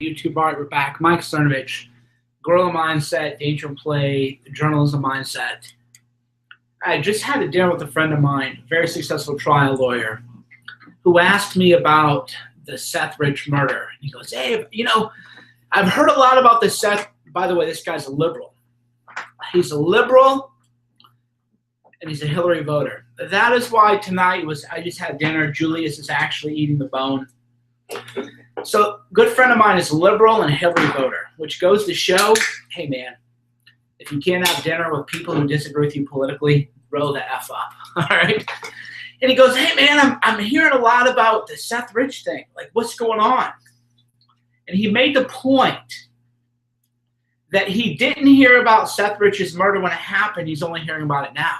YouTube art, we're back. Mike Cernovich, Guerrilla Mindset, Danger and Play, Journalism Mindset. I just had a dinner with a friend of mine, very successful trial lawyer, who asked me about the Seth Rich murder. He goes, hey, I've heard a lot about this Seth. By the way, this guy's a liberal. He's a liberal, and he's a Hillary voter. That is why tonight I just had dinner. Julius is actually eating the bone. So, a good friend of mine is a liberal and a Hillary voter, which goes to show, hey man, if you can't have dinner with people who disagree with you politically, grow the F up, all right? And he goes, hey man, I'm hearing a lot about the Seth Rich thing. Like, what's going on? And he made the point that he didn't hear about Seth Rich's murder when it happened. He's only hearing about it now,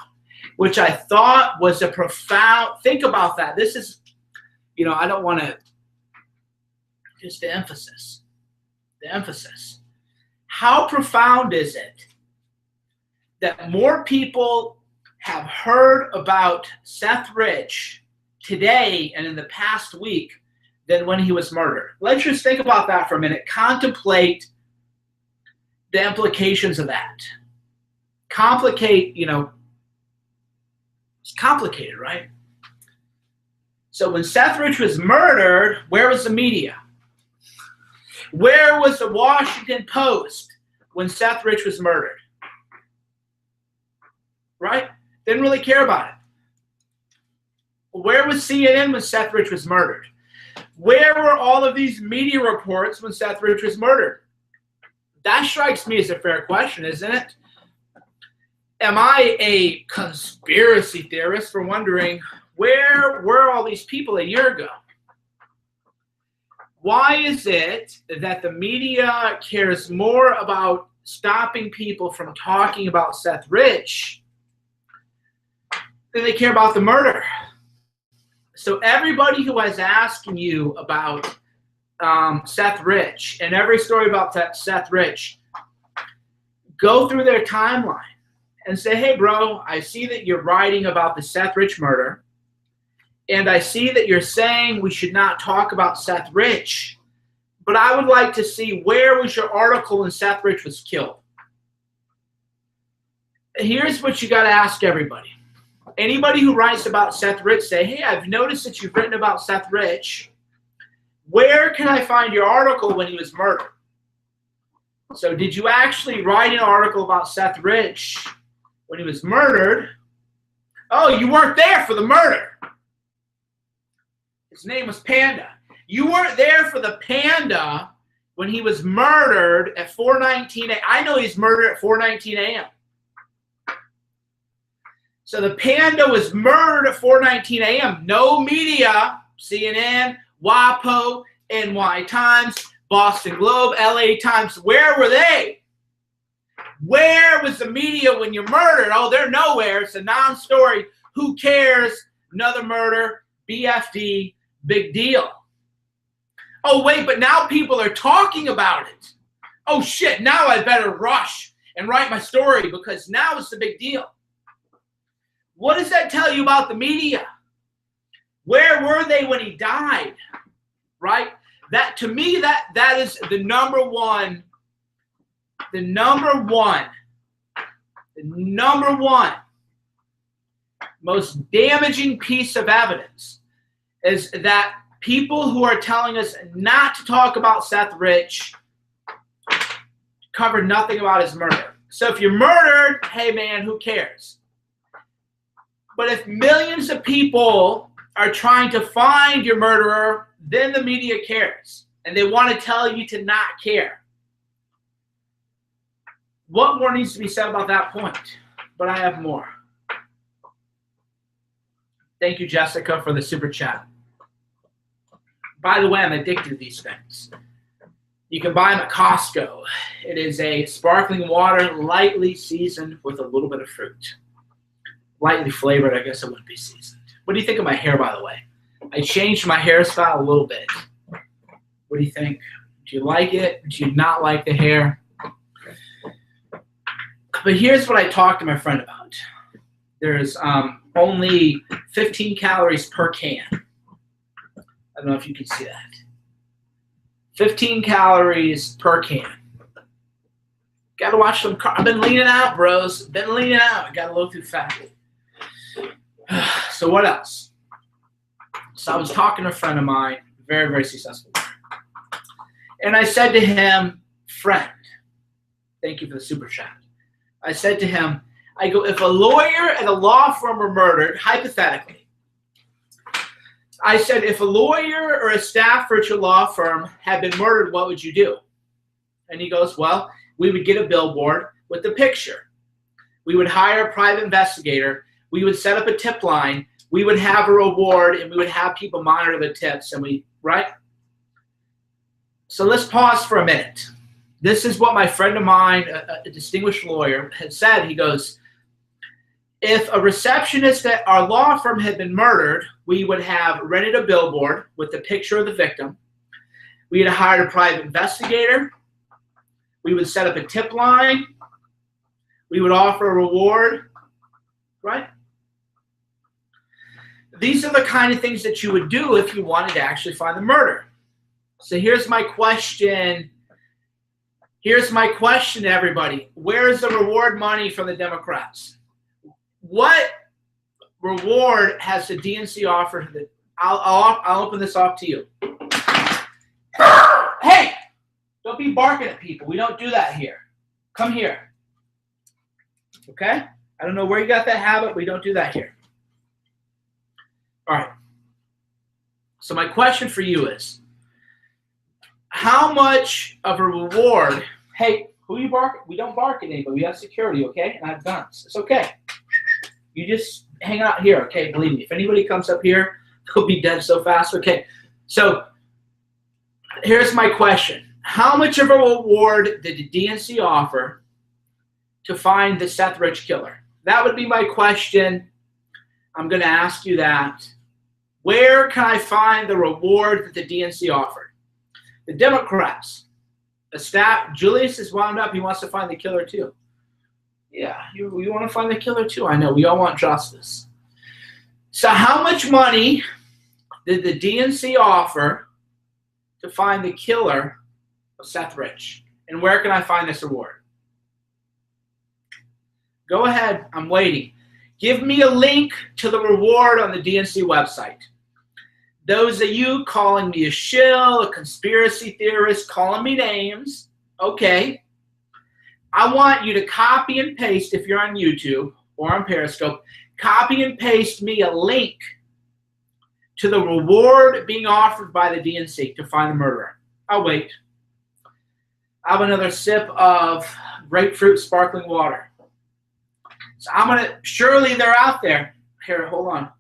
which I thought was a profound, think about that. This is, I don't want to, just the emphasis. How profound is it that more people have heard about Seth Rich today and in the past week than when he was murdered? Let's just think about that for a minute. Contemplate the implications of that. It's complicated, right? So when Seth Rich was murdered, where was the media? Where was the Washington Post when Seth Rich was murdered? Right? Didn't really care about it. Where was CNN when Seth Rich was murdered? Where were all of these media reports when Seth Rich was murdered? That strikes me as a fair question, isn't it? Am I a conspiracy theorist for wondering where were all these people a year ago? Why is it that the media cares more about stopping people from talking about Seth Rich than they care about the murder? So everybody who is asking you about Seth Rich and every story about Seth Rich, go through their timeline and say, hey, bro, I see that you're writing about the Seth Rich murder. And I see that you're saying we should not talk about Seth Rich, but I would like to see, where was your article when Seth Rich was killed? Here's what you got to ask everybody. Anybody who writes about Seth Rich, say, hey, I've noticed that you've written about Seth Rich. Where can I find your article when he was murdered? So did you actually write an article about Seth Rich when he was murdered? Oh, you weren't there for the murder. His name was Panda. You weren't there for the Panda when he was murdered at 4:19 a.m. I know he's murdered at 4:19 a.m. So the Panda was murdered at 4:19 a.m. No media, CNN, WAPO, NY Times, Boston Globe, LA Times, where were they? Where was the media when you're murdered? Oh, they're nowhere. It's a non-story. Who cares? Another murder, BFD. Big deal. Oh, wait, but now people are talking about it. Oh, shit, now I better rush and write my story because now it's a big deal. What does that tell you about the media? Where were they when he died? Right? That, to me, that is the number one most damaging piece of evidence is that people who are telling us not to talk about Seth Rich covered nothing about his murder. So if you're murdered, hey man, who cares? But if millions of people are trying to find your murderer, then the media cares. And they want to tell you to not care. What more needs to be said about that point? But I have more. Thank you, Jessica, for the super chat. By the way, I'm addicted to these things. You can buy them at Costco. It is a sparkling water, lightly seasoned with a little bit of fruit. Lightly flavored, I guess it wouldn't be seasoned. What do you think of my hair, by the way? I changed my hairstyle a little bit. What do you think? Do you like it? Do you not like the hair? But here's what I talked to my friend about. There's only 15 calories per can. I don't know if you can see that. 15 calories per can. Got to watch some I've been leaning out, bros. Been leaning out. I got to low through fat. So what else? So I was talking to a friend of mine, very, very successful. And I said to him, friend, thank you for the super chat. I said to him, I go, if a lawyer and a law firm were murdered, hypothetically, I said, if a lawyer or a staffer at your law firm had been murdered, what would you do? And he goes, well, we would get a billboard with the picture. We would hire a private investigator. We would set up a tip line. We would have a reward, and we would have people monitor the tips. And right? So let's pause for a minute. This is what my friend of mine, a distinguished lawyer, had said. He goes, if a receptionist at our law firm had been murdered, we would have rented a billboard with the picture of the victim. We had hired a private investigator. We would set up a tip line. We would offer a reward, right? These are the kind of things that you would do if you wanted to actually find the murder. So here's my question. Here's my question to everybody. Where is the reward money from the Democrats? What reward has the DNC offered to the? I'll open this up to you. Hey, don't be barking at people. We don't do that here. Come here. Okay? I don't know where you got that habit. We don't do that here. All right. So my question for you is, how much of a reward? Hey, who you bark? We don't bark at anybody. We have security, okay? And I have guns. It's okay. You just hang out here, okay? Believe me. If anybody comes up here, they'll be dead so fast. Okay. So here's my question. How much of a reward did the DNC offer to find the Seth Rich killer? That would be my question. I'm going to ask you that. Where can I find the reward that the DNC offered? The Democrats. The staff. Julius is wound up. He wants to find the killer too. Yeah, you want to find the killer too. I know. We all want justice. So how much money did the DNC offer to find the killer of Seth Rich? And where can I find this reward? Go ahead. I'm waiting. Give me a link to the reward on the DNC website. Those of you calling me a shill, a conspiracy theorist, calling me names, okay. I want you to copy and paste, if you're on YouTube or on Periscope, copy and paste me a link to the reward being offered by the DNC to find the murderer. I'll wait. I have another sip of grapefruit sparkling water. So I'm going to, surely they're out there. Here, hold on.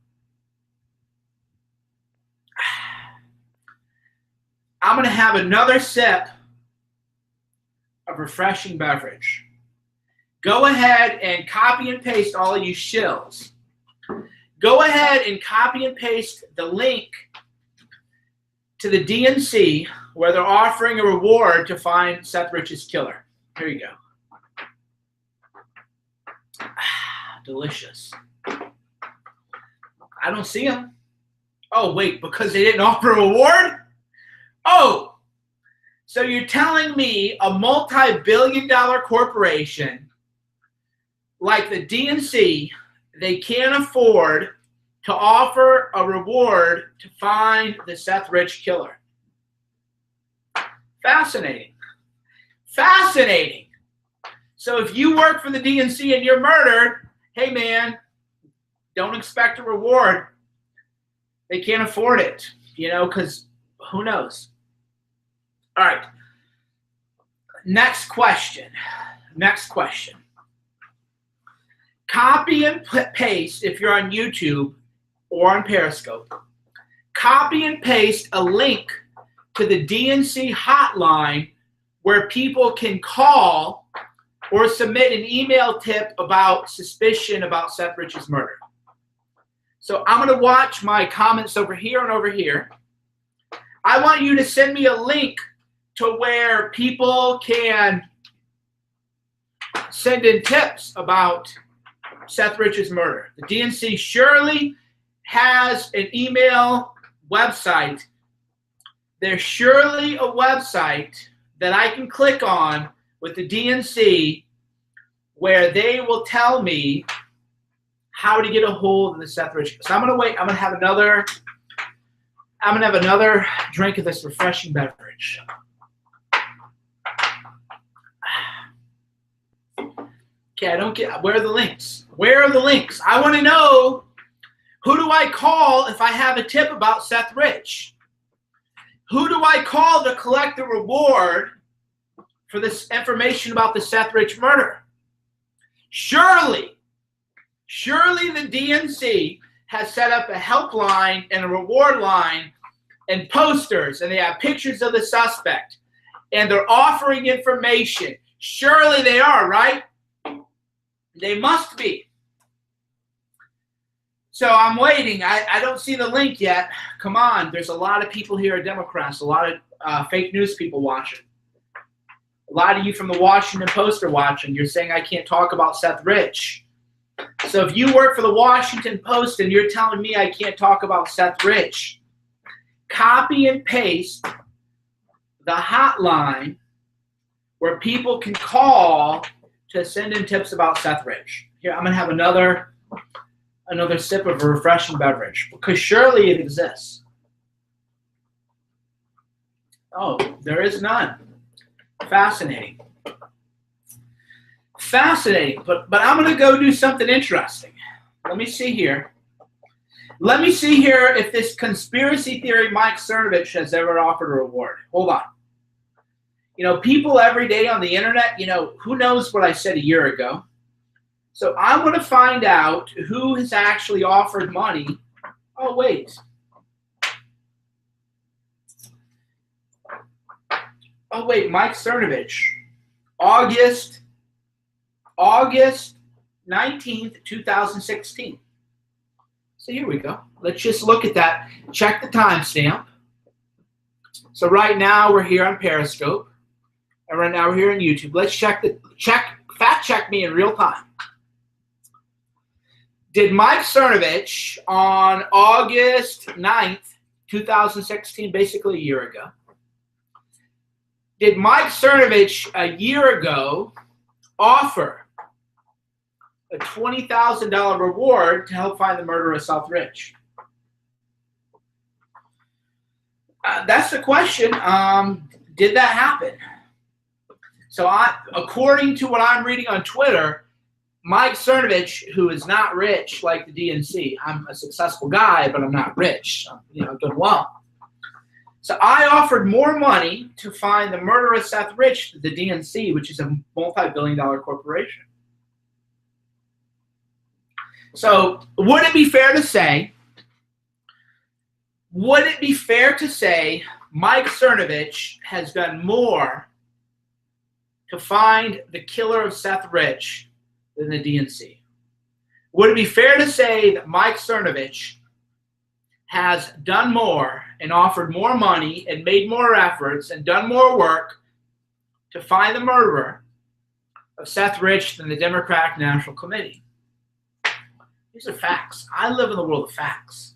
I'm going to have another sip of refreshing beverage. Go ahead and copy and paste, all of you shills. Go ahead and copy and paste the link to the DNC where they're offering a reward to find Seth Rich's killer. Here you go. Delicious. I don't see him. Oh, wait, because they didn't offer a reward? Oh, so you're telling me a multi-billion-dollar corporation like the DNC, they can't afford to offer a reward to find the Seth Rich killer? Fascinating. Fascinating. So if you work for the DNC and you're murdered, hey, man, don't expect a reward. They can't afford it, because who knows? All right. Next question. Copy and paste, if you're on YouTube or on Periscope, copy and paste a link to the DNC hotline where people can call or submit an email tip about suspicion about Seth Rich's murder. So I'm going to watch my comments over here and over here. I want you to send me a link to where people can send in tips about Seth Rich's murder. The DNC surely has an email website there's surely a website that I can click on with the DNC where they will tell me how to get a hold of the Seth Rich. So I'm gonna wait. I'm gonna have another drink of this refreshing beverage. Okay, I don't get. Where are the links? Where are the links? I want to know, who do I call if I have a tip about Seth Rich? Who do I call to collect the reward for this information about the Seth Rich murder? Surely the DNC has set up a helpline and a reward line and posters, and they have pictures of the suspect, and they're offering information. Surely they are, right? They must be. So I'm waiting. I don't see the link yet. Come on. There's a lot of people here are Democrats, a lot of fake news people watching. A lot of you from the Washington Post are watching. You're saying I can't talk about Seth Rich. So if you work for the Washington Post and you're telling me I can't talk about Seth Rich, copy and paste the hotline where people can call to send in tips about Seth Rich. Here, I'm going to have another sip of a refreshing beverage, because surely it exists. Oh, there is none. Fascinating. Fascinating. But I'm going to go do something interesting. Let me see here. Let me see here if this conspiracy theory Mike Cernovich has ever offered a reward. Hold on. You know, people every day on the internet, you know, who knows what I said a year ago. So I'm going to find out who has actually offered money. Oh, wait. Oh, wait, Mike Cernovich. August 19th, 2016. So here we go. Let's just look at that. Check the timestamp. So right now we're here on Periscope. And right now we're here on YouTube. Let's fact check me in real time. Did Mike Cernovich on August 9th, 2016, basically a year ago, did Mike Cernovich a year ago offer a $20,000 reward to help find the murderer of Seth Rich? That's the question. Did that happen? So according to what I'm reading on Twitter, Mike Cernovich, who is not rich like the DNC, I'm a successful guy, but I'm not rich. You know, doing well. So I offered more money to find the murderer of Seth Rich to the DNC, which is a multi-billion-dollar corporation. So would it be fair to say Mike Cernovich has done more to find the killer of Seth Rich than the DNC? Would it be fair to say that Mike Cernovich has done more and offered more money and made more efforts and done more work to find the murderer of Seth Rich than the Democratic National Committee? These are facts. I live in the world of facts.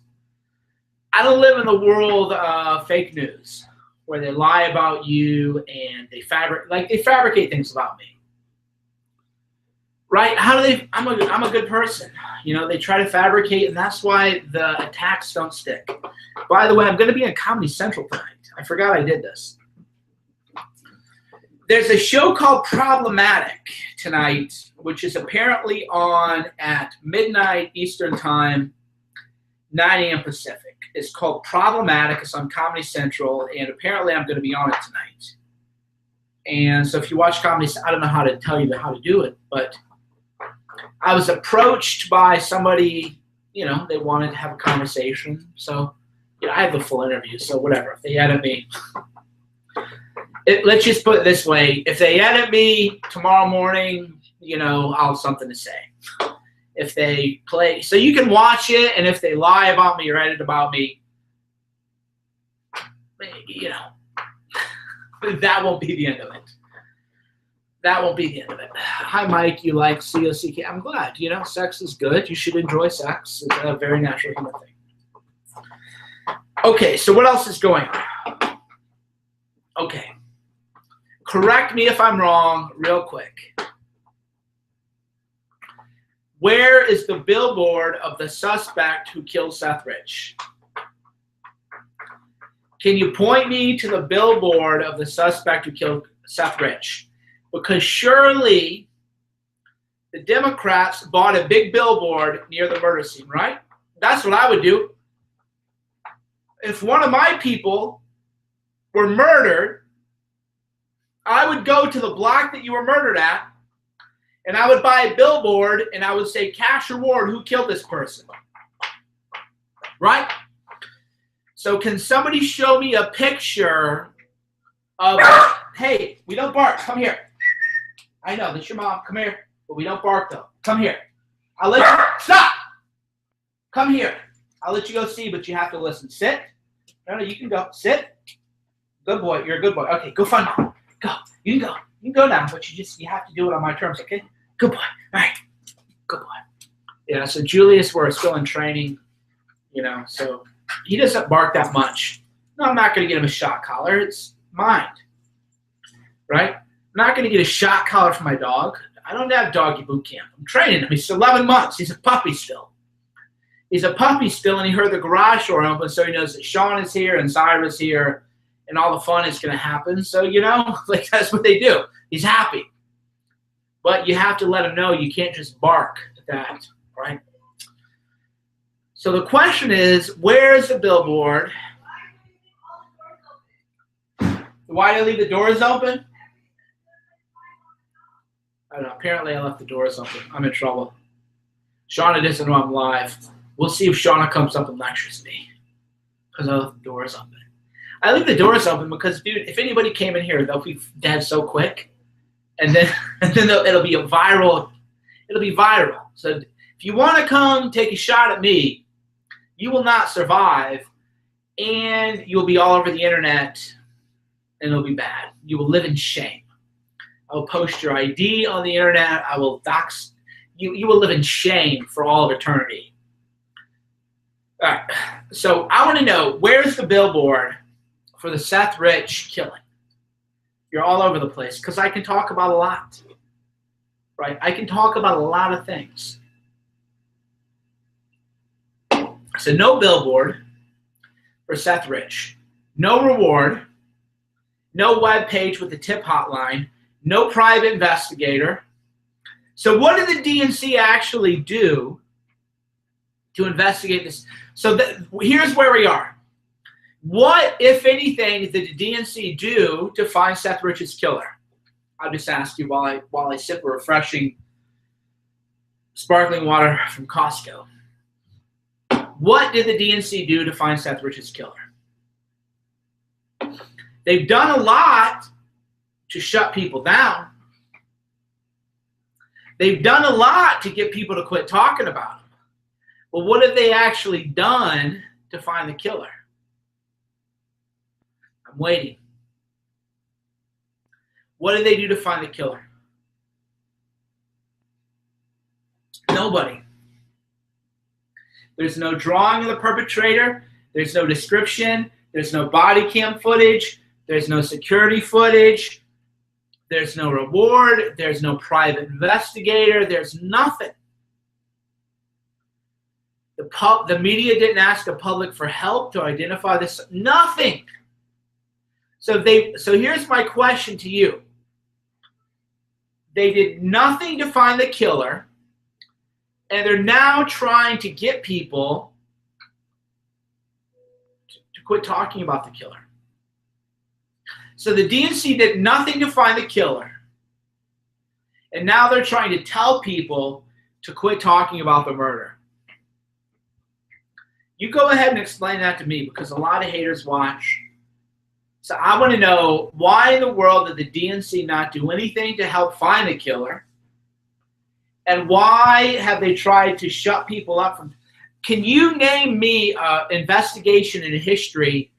I don't live in the world of fake news where they lie about you and they fabricate things about me. Right? How do they? I'm a good person. You know, they try to fabricate, and that's why the attacks don't stick. By the way, I'm going to be on Comedy Central tonight. I forgot I did this. There's a show called Problematic tonight, which is apparently on at midnight Eastern Time, 9 a.m. Pacific. It's called Problematic. It's on Comedy Central, and apparently I'm going to be on it tonight. And so if you watch Comedy, I don't know how to tell you how to do it, but I was approached by somebody, you know, they wanted to have a conversation. So, you know, I have the full interview, so whatever. If they edit me, let's just put it this way. If they edit me tomorrow morning, you know, I'll have something to say. If they play, so you can watch it, and if they lie about me or edit about me, you know, that won't be the end of it. That won't be the end of it. Hi, Mike. You like COCK? I'm glad. You know, sex is good. You should enjoy sex. It's a very natural human thing. Okay, so what else is going on? Okay. Correct me if I'm wrong, real quick. Where is the billboard of the suspect who killed Seth Rich? Can you point me to the billboard of the suspect who killed Seth Rich? Because surely the Democrats bought a big billboard near the murder scene, right? That's what I would do. If one of my people were murdered, I would go to the block that you were murdered at, and I would buy a billboard, and I would say, cash reward, who killed this person? Right? So can somebody show me a picture of, hey, we don't bark, come here. I know, that's your mom, come here. But we don't bark, though. Come here. I'll let you, stop! Come here. I'll let you go see, but you have to listen. Sit. No, you can go. Sit. Good boy, you're a good boy. Okay, go find mom. Go. You can go. You can go now, but you have to do it on my terms, okay? Good boy. All right. Good boy. Yeah, so Julius, we're still in training, so he doesn't bark that much. No, I'm not going to get him a shot collar. It's mind, right? I'm not going to get a shot collar for my dog. I don't have doggy boot camp. I'm training him. He's 11 months. He's a puppy still. He's a puppy still, and he heard the garage door open, so he knows that Sean is here and Zyra's here, and all the fun is going to happen. So, like that's what they do. He's happy. But you have to let him know you can't just bark at that, right? So the question is, where is the billboard? Why did I leave the doors open? I don't know. Apparently I left the doors open. I'm in trouble. Shauna doesn't know I'm live. We'll see if Shauna comes up and lectures me because I left the doors open. I leave the doors open because, dude, if anybody came in here, they'll be dead so quick. And then it'll be viral. It'll be viral. So if you want to come take a shot at me, you will not survive, and you'll be all over the internet, and it'll be bad. You will live in shame. I will post your ID on the internet. I will dox you. You will live in shame for all of eternity. All right. So I want to know, where's the billboard for the Seth Rich killing? You're all over the place because I can talk about a lot, right? I can talk about a lot of things. So no billboard for Seth Rich, no reward, no web page with a tip hotline, no private investigator. So what did the DNC actually do to investigate this? So here's where we are. What, if anything, did the DNC do to find Seth Rich's killer? I'll just ask you while I sip a refreshing sparkling water from Costco. What did the DNC do to find Seth Rich's killer? They've done a lot to shut people down. They've done a lot to get people to quit talking about him. But what have they actually done to find the killer? I'm waiting. What did they do to find the killer? Nobody. There's no drawing of the perpetrator. There's no description. There's no body cam footage. There's no security footage. There's no reward. There's no private investigator. There's nothing. The media didn't ask the public for help to identify this. Nothing. So here's my question to you. They did nothing to find the killer, and they're now trying to get people to quit talking about the killer. So the DNC did nothing to find the killer, and now they're trying to tell people to quit talking about the murder. You go ahead and explain that to me, because a lot of haters watch. So I want to know, why in the world did the DNC not do anything to help find the killer? And why have they tried to shut people up from? Can you name me an investigation in history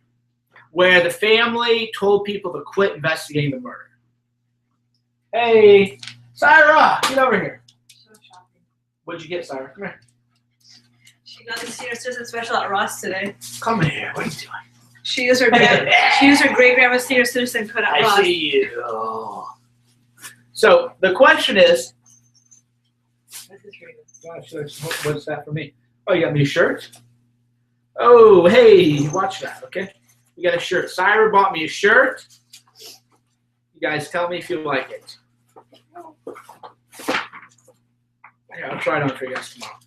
where the family told people to quit investigating the murder? Hey, Zyra, get over here. She was shopping. What'd you get, Zyra? Come here. She got the senior citizen special at Ross today. Come here. What are you doing? She used her great grandma's senior citizen code. I see you. Oh. So the question is, what's that for me? Oh, you got me a shirt? Oh, hey, watch that, okay? You got a shirt. Syra bought me a shirt. You guys tell me if you like it. Yeah, I'll try it on for you guys tomorrow.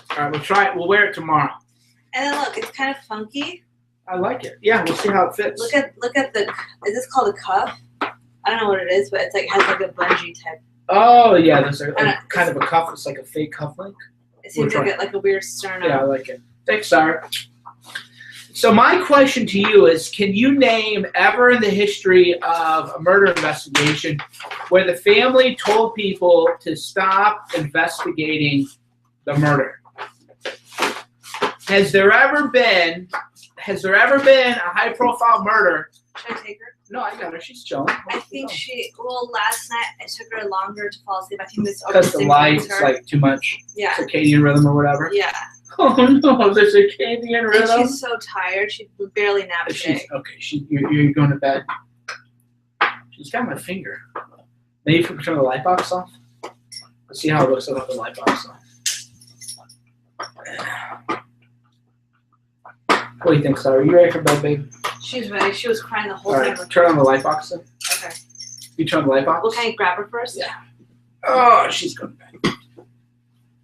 All right, we'll try it. We'll wear it tomorrow. And then look, it's kind of funky. I like it. Yeah, we'll see how it fits. Look at the. Is this called a cuff? I don't know what it is, but it's like has like a bungee type. Oh yeah, there's kind of a cuff. It's like a fake cuff link. It seems like a weird sternum. Yeah, I like it. Thanks, Sarah. So my question to you is, can you name ever in the history of a murder investigation where the family told people to stop investigating the murder? Has there ever been a high-profile murder? Should I take her? No, I got her. She's chilling. I think last night it took her longer to fall asleep. I think this because the lights like too much circadian rhythm or whatever. Yeah. Oh no, the circadian rhythm. And she's so tired. She barely napped today. You're going to bed. She's got my finger. Maybe if we turn the light box off. Let's see how it looks without the light box on. What do you think, Sarah? Are you ready for bed, babe? She's ready. She was crying the whole time. All right, turn on the light box then. Okay. You turn on the light box? Well, can I grab her first? Yeah. Oh, she's going to bed.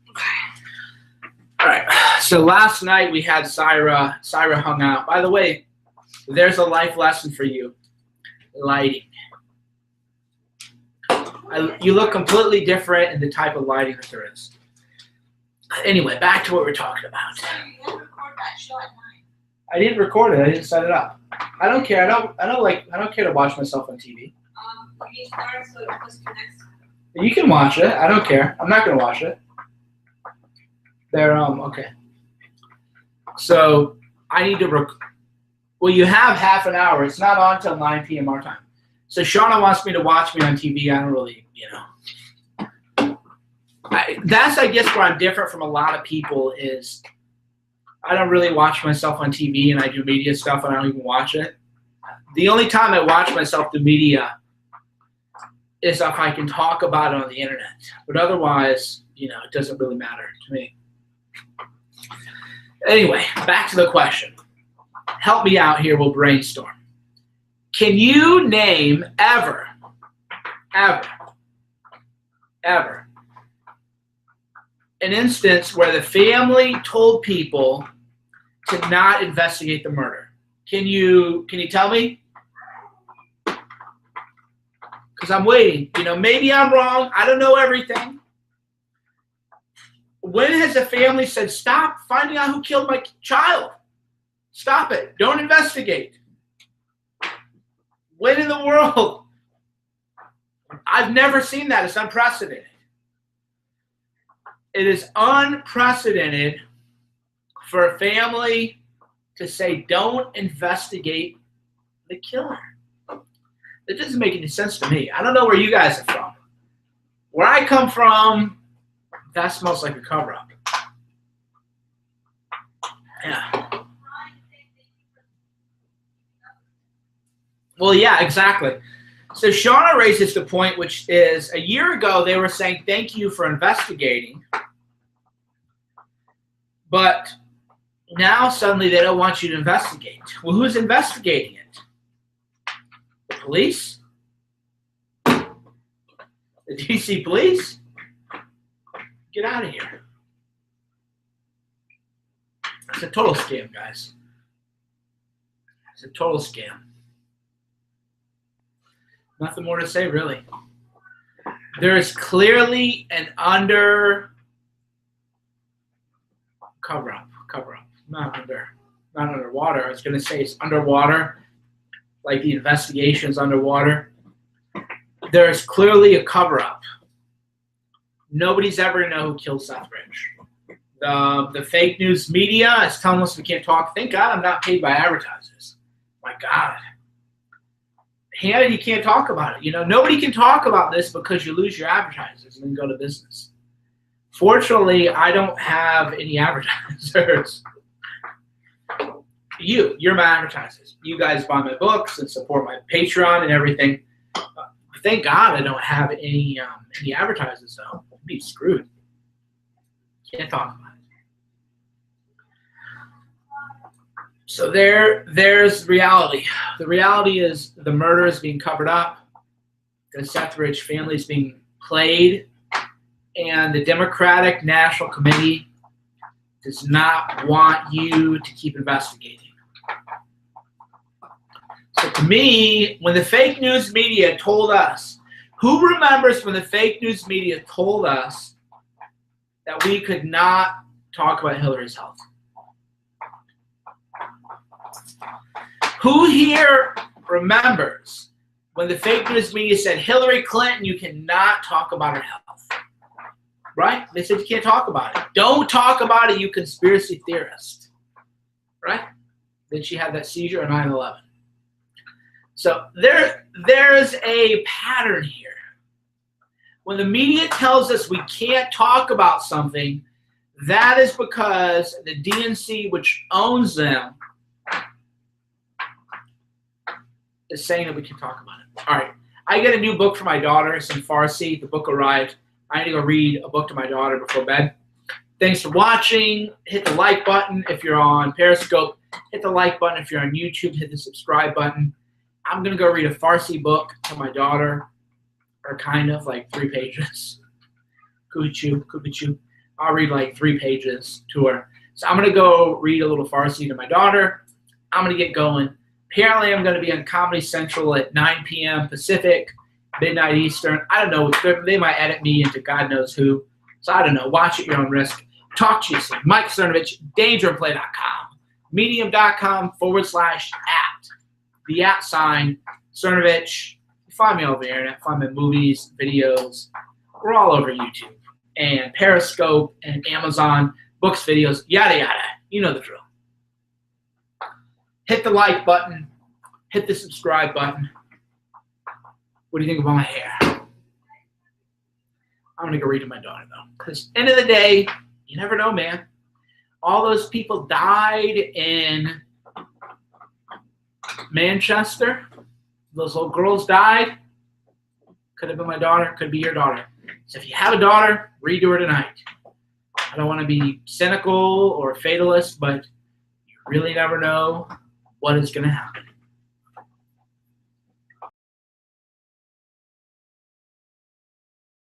Okay. All right. So last night we had Syra. Syra hung out. By the way, there's a life lesson for you. Lighting. You look completely different in the type of lighting that there is. Anyway, back to what we're talking about. I didn't record it. I didn't set it up. I don't care. I don't care to watch myself on TV. You can watch it. I don't care. I'm not gonna watch it. Okay. So I need to well, you have half an hour. It's not on until 9 p.m. our time. So Shauna wants me to watch me on TV. I don't really, that's, I guess, where I'm different from a lot of people is I don't really watch myself on TV, and I do media stuff, and I don't even watch it. The only time I watch myself do media is if I can talk about it on the internet. But otherwise, it doesn't really matter to me. Anyway, back to the question. Help me out here. We'll brainstorm. Can you name ever an instance where the family told people to not investigate the murder? Can you tell me? Because I'm waiting. Maybe I'm wrong. I don't know everything. When has the family said, stop finding out who killed my child? Stop it. Don't investigate. When in the world? I've never seen that. It's unprecedented. It is unprecedented for a family to say, don't investigate the killer. It doesn't make any sense to me. I don't know where you guys are from. Where I come from, that smells like a cover-up. Yeah. Well, yeah, exactly. So Shauna raises the point, which is a year ago they were saying thank you for investigating, but now suddenly they don't want you to investigate. Well, who's investigating it? The police? The DC police? Get out of here. It's a total scam, guys. It's a total scam. Nothing more to say, really. There is clearly an cover-up. Not underwater. I was going to say it's underwater, like the investigation is underwater. There is clearly a cover-up. Nobody's ever going to know who killed Seth Rich. The fake news media is telling us we can't talk. Thank God I'm not paid by advertisers. My God. Hannah, you can't talk about it. Nobody can talk about this because you lose your advertisers and then go to business. Fortunately, I don't have any advertisers. You're my advertisers. You guys buy my books and support my Patreon and everything. Thank God I don't have any advertisers, though. I'd be screwed. Can't talk about it. So there's reality. The reality is the murder is being covered up. The Seth Rich family is being played. And the Democratic National Committee does not want you to keep investigating. So to me, when the fake news media told us, who remembers when the fake news media told us that we could not talk about Hillary's health? Who here remembers when the fake news media said, Hillary Clinton, you cannot talk about her health? Right? They said you can't talk about it. Don't talk about it, you conspiracy theorist. Right? Then she had that seizure on 9/11. So there's a pattern here. When the media tells us we can't talk about something, that is because the DNC, which owns them, is saying that we can talk about it. All right. I get a new book for my daughter. It's in Farsi. The book arrived. I need to go read a book to my daughter before bed. Thanks for watching. Hit the like button if you're on Periscope. Hit the like button if you're on YouTube. Hit the subscribe button. I'm going to go read a Farsi book to my daughter, or kind of like 3 pages. Kubichu. I'll read like 3 pages to her. So I'm going to go read a little Farsi to my daughter. I'm going to get going. Apparently, I'm going to be on Comedy Central at 9 p.m. Pacific, midnight Eastern. I don't know. They might edit me into God knows who. So I don't know. Watch at your own risk. Talk to you soon. Mike Cernovich, dangerandplay.com, medium.com/@ the @ Cernovich. Find me over the internet. Find my movies, videos. We're all over YouTube and Periscope and Amazon, books, videos, yada, yada. You know the drill. Hit the like button. Hit the subscribe button. What do you think about my hair? I'm going to go read to my daughter, though. Because end of the day, you never know, man. All those people died in Manchester. Those little girls died. Could have been my daughter. Could be your daughter. So if you have a daughter, read to her tonight. I don't want to be cynical or fatalist, but you really never know what is going to happen.